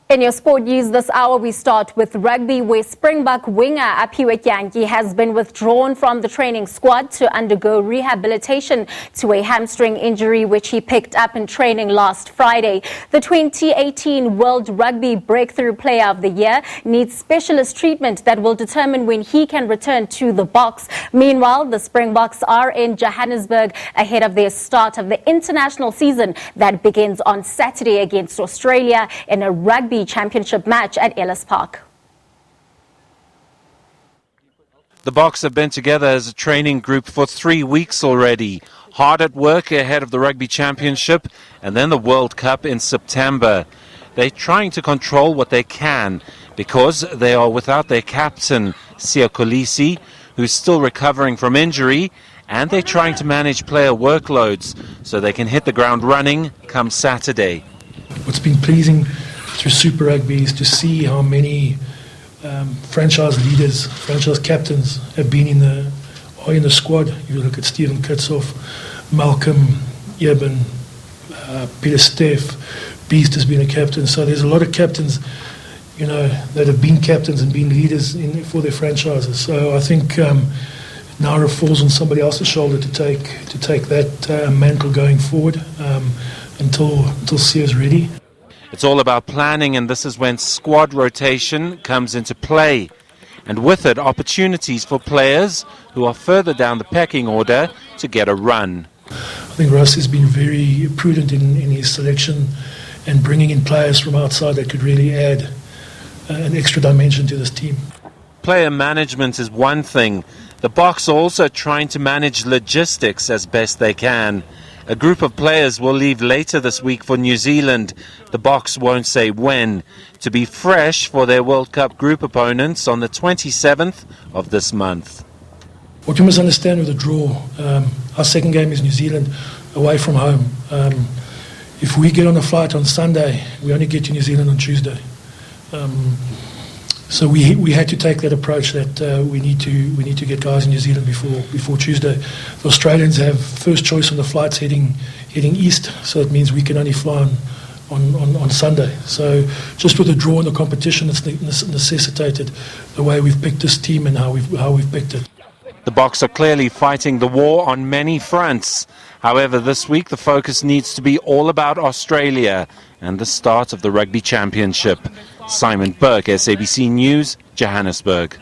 In your sport news this hour, we start with rugby, where Springbok winger Aphiwe Dyantyi has been withdrawn from the training squad to undergo rehabilitation to a hamstring injury which he picked up in training last Friday. The 2018 World Rugby Breakthrough Player of the Year needs specialist treatment that will determine when he can return to the Boks. Meanwhile, the Springboks are in Johannesburg ahead of their start of the international season that begins on Saturday against Australia in a Rugby Championship match at Ellis Park. The Boks have been together as a training group for 3 weeks already, hard at work ahead of the Rugby Championship and then the World Cup in September. They're trying to control what they can because they are without their captain, Siya Kolisi, who's still recovering from injury, and they're trying to manage player workloads so they can hit the ground running come Saturday. What's been pleasing through Super Rugby is to see how many franchise leaders, franchise captains have been in the squad. You look at Stephen Kitsoff, Malcolm, Eben, Peter Steff, Beast has been a captain. So there's a lot of captains, that have been captains and been leaders for their franchises. So I think now it falls on somebody else's shoulder to take that mantle going forward until Siya's ready. It's all about planning, and this is when squad rotation comes into play. And with it, opportunities for players who are further down the pecking order to get a run. I think Russ has been very prudent in his selection and bringing in players from outside that could really add an extra dimension to this team. Player management is one thing. The Boks are also trying to manage logistics as best they can. A group of players will leave later this week for New Zealand. The Boks won't say when, to be fresh for their World Cup group opponents on the 27th of this month. What you must understand with the draw, our second game is New Zealand away from home. If we get on a flight on Sunday, we only get to New Zealand on Tuesday. So we had to take that approach that we need to get guys in New Zealand before Tuesday. The Australians have first choice on the flights heading east, so it means we can only fly on Sunday. So just with the draw in the competition, it's necessitated the way we've picked this team and how we've picked it. The Boks are clearly fighting the war on many fronts. However, this week the focus needs to be all about Australia and the start of the Rugby Championship. Simon Burke, SABC News, Johannesburg.